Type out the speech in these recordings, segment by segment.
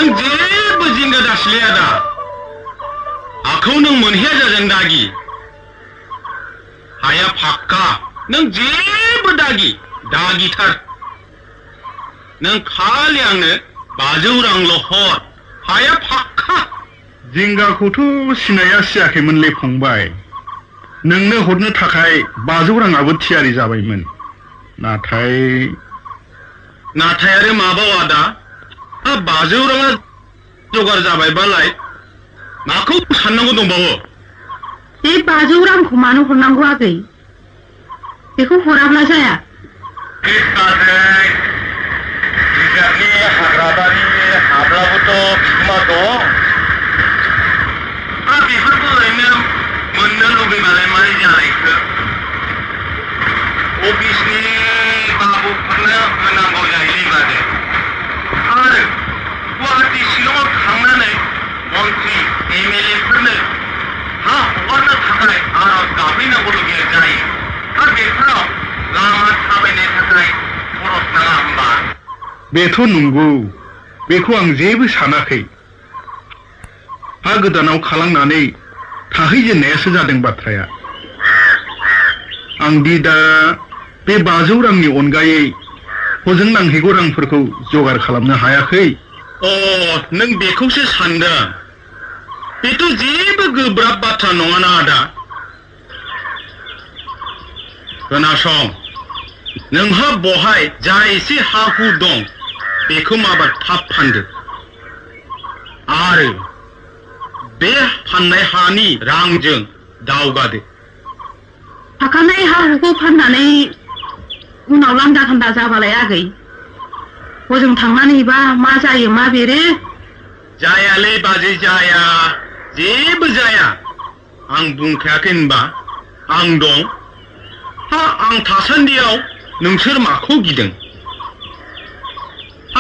नों जेबो जिंगा दासिले आदा हाखौ नों मोनहैया जाजों दागि हाया फाक्का नों जेबो दागिथार नों खालि आंनो 500 रांल' हर हाया फाक्का जिंगाखौथ' सिनाया सियाखैमोनलै फंबाय नोंनो हरनो थाखाय 500 राङाबो थियारि जाबायमोन नाथाय आरो माबाव आदा 500 राङा जगार जाबायबालाय माखौ साननांगौ दंबावो बे 500 रांखौ मानो हरनांगौ आगै बेखौ हराब्ला जाया बिजाबनि हाग्राबारि हाब्लाबोथ' बिगोमा दं बेफोरखौ ओरैनो मोननो लुबैबालाय मारै जानायखो अफिसनि बाबुफोरनो होनांगौ जाहैलै बादे आरो गुवाहाटि शिलंआव थांनानै मन्त्रि MLA फोरनो हा हगारनो थाखाय आरज गाबहैनांगौल'गिया जायो आरो बेफोराव लामा थाबायनो थाखाय खरस नाङा होमबा बेथ' नंगौ बेखौ आं जेबो सानाखै हा गोदानाव खालांनानै थाहैजेननायासो जादों बाथ्राया आं दि दा बे 500 रांनि अनगायै हजों नांहैगौ रांफोरखौ जगार खालामनो हायाखै नों बेखौसो सानदों बेथ' जेबो गोब्राब बाथ्रा नङाना आदा खोनासं नोंहा बहाय जा एसे हा हु दं बेखौ माबार थाब फानदो आरो बे फाननाय हानि रांजों दावगादो थाखानाय हा हुखौ फाननानै उनाव लांदा खान्दा जाबालाय आगै हजों थांनानैबा मा जायो मा बेरो जायालै बाजै जाया जेबो जाया आं बुंखायाखै होनबा आं दं आं थासान्दियाव नोंसोर माखौ गिदों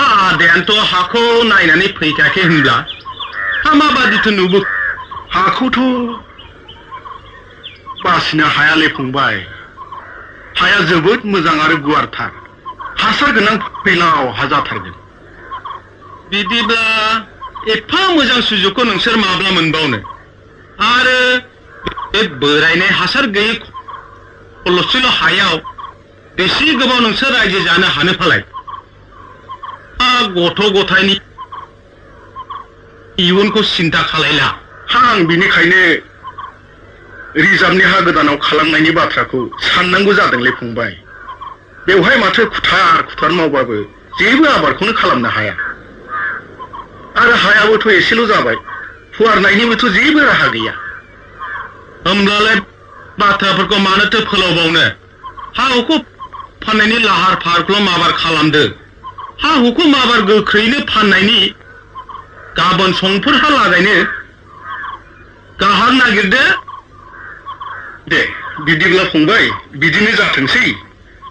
आदायानोथ' हाखौ नायनानै फैखायाखै होनब्ला माबादिथो नुबो हाखौथ' बासिनो हायालै फंबाय हाया जोबोद मोजां आरो गुवारथार हासार गोनां फैलाव हा जाथारगोन बिदिब्ला एफा मोजां सुजुगखौ नोंसोर माब्ला मोनबावनो आरो बे बोरायनाय हासार गैयै खलसेल' हायाव बेसे गोबाव नोंसोर रायजो जानो हानो फालाय गथ' गथायनि इयुनखौ सिन्था खालायला आं बिनिखायनो रिजार्भनि हा गोदानाव खालामनायनि बाथ्राखौ साननांगौ जादोंलै फंबाय बेवहाय माथो खुथार मावबाबो जेबो आबादखौनो खालामनो हाया आरो हायाबोथ' एसेल' जाबाय फुवारनायनिबोथ' जेबो राहा गैया होमब्लालाय बाथ्राफोरखौ मानोथो फोलावबावनो हा हुखौ फाननायनि लाहार फाहारखौल' माबार खालामदो हा हुखौ माबार गोख्रैनो फाननायनि गाबोन समफोरहा लागायनो गाहार नागिरदो दे बिदिब्ला फंबाय बिदिनो जाथोंसै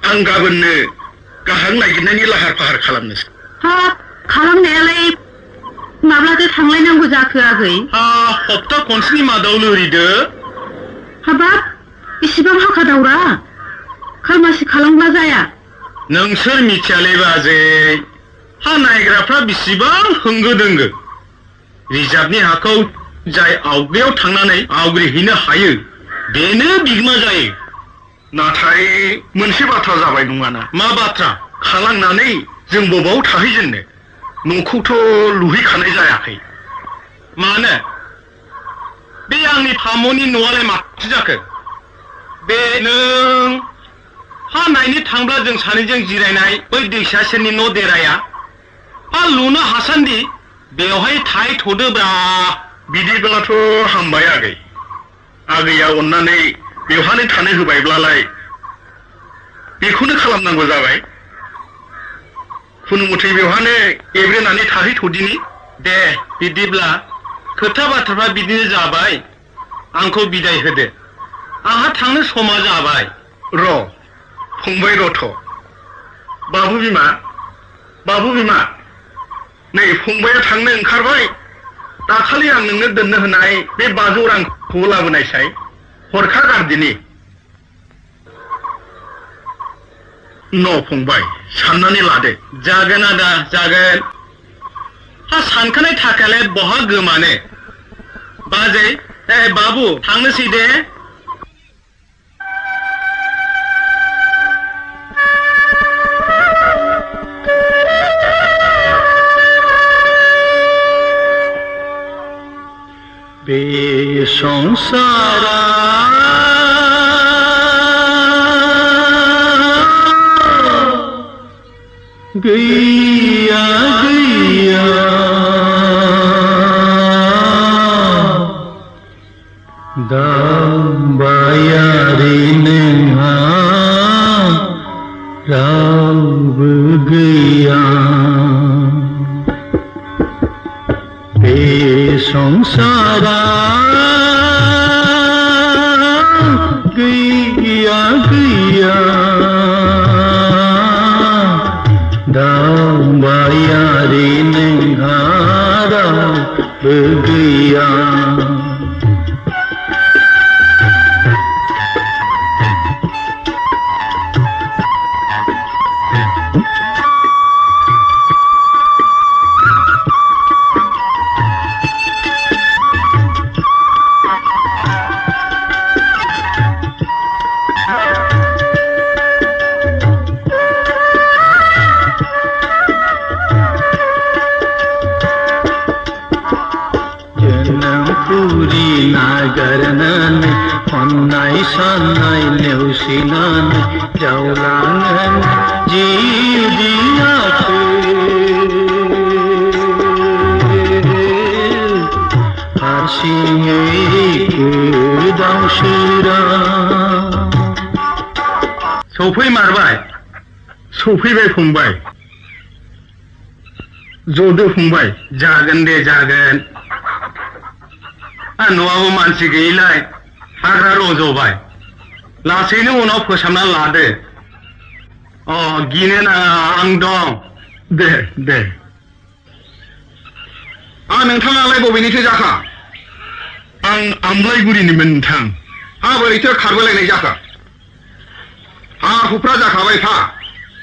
आं गाबोननो गाहार नागिरनायनि लाहार फाहार खालामनोसै खालामनायालाय माब्लाथो थांलायनांगौ जाखो आगै हप्ता खनसेनि मादाव लोरिदो हाबाब इसिबां हाखा दावरा खालमासि खालामब्ला जाया नोंसोर मिथियालै बाजै हा नायग्राफ्रा बेसेबां होंगो दोंगो रिजार्भनि हाखौ जाय आवगायाव थांनानै आवग्रिहैनो हायो बेनो बिगोमा जायो नाथाय मोनसे बाथ्रा जाबाय नङाना मा बाथ्रा खालांनानै जों बबाव थाहैजेननो न'खौथ' लुहैखानाय जायाखै मानो बे आंनि फामनि न'आलाय माथो जाखो बे नों हा नायनो थांब्ला जों सानैजों जिरायनाय बै दैसा सेरनि न' देराया लुनो हासान्दि बेवहाय थाहैथ'दोब्रा बिदिब्लाथ' हामबाय आगैया अननानै बेवहायनो थानो होबायब्लालाय बेखौनो खालामनांगौ जाबाय खुनु मथे बेवहायनो एब्रेनानै थाहैथ'दिनि दे बिदिब्ला खोथा बाथ्राफ्रा बिदिनो जाबाय आंखौ बिदाय होदो आंहा थांनो समा जाबाय र' फंबाय रथ' बाबु बिमा नै फंबाया थांनो ओंखारबाय दाखालि आं नोंनो दोननो होनाय बे 500 रांखौ लाबोनायसाय हरखा गारदिनि न' फंबाय साननानै लादो जागोन आदा जागोन हा सानखानाय थाखायालाय बहा गोमानो बाजै बाबु थांनोसै दे बे संसारा गैया गैया दाबायारि नोंहा रावबो गैया बे संसारा गैया गैया दाबायारि नोंहा रावबो गैया पुरी नागारनानै खन्नाय सान्नाय नेवसिनानै जावलाङो जिउ दियाखै हारसिङै गोदाव सोराव सफैमारबाय सफैबाय फंबाय जदो फंबाय जागोन दे जागोन न'आवबो मानसि गैयिलाय हाग्रा रज'बाय लासैनो उनाव फोसाबना लादो गिनो नाङा आं दं दे दे नोंथाङालाय बबेनिथो जाखा आं आमलायगुरिनिमोन नोंथां बोरैथो खारबोलायनाय जाखा हा हुफ्रा जाखाबाय था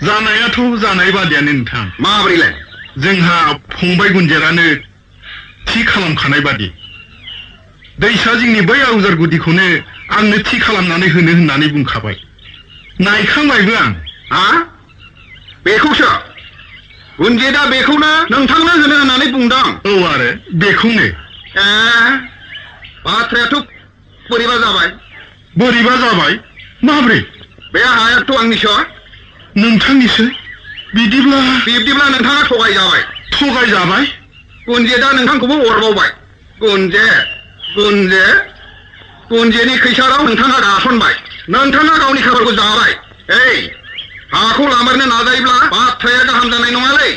जानायाथ' जानाय बादियानो नोंथां माबोरैलाय जोंहा फंबाय गुनजेरानो थि खालामखानाय बादि दैसा जोंनि बै आवजार गुदिखौनो आंनो थि खालामनानै होनो होननानै बुंखाबाय नायखांबायबो आं बेखौसो गुनजेदा बेखौनो नोंथांनो होनो होननानै बुंदों औ आरो बेखौनो बाथ्रायाथ' बोरैबा जाबाय माब्रै बे हायाथ' आंनिसो नोंथांनिसो बिदिब्ला नोंथाङा थगायजाबाय गुनजेदा नोंथांखौबो अरबावबाय गुनजेनि खैसाराव नोंथाङा गासनबाय नोंथाङा गावनि खाफालखौ जाबाय हाखौ लामारनो नाजायोब्ला बाथ्राया गाहाम जानाय नङालै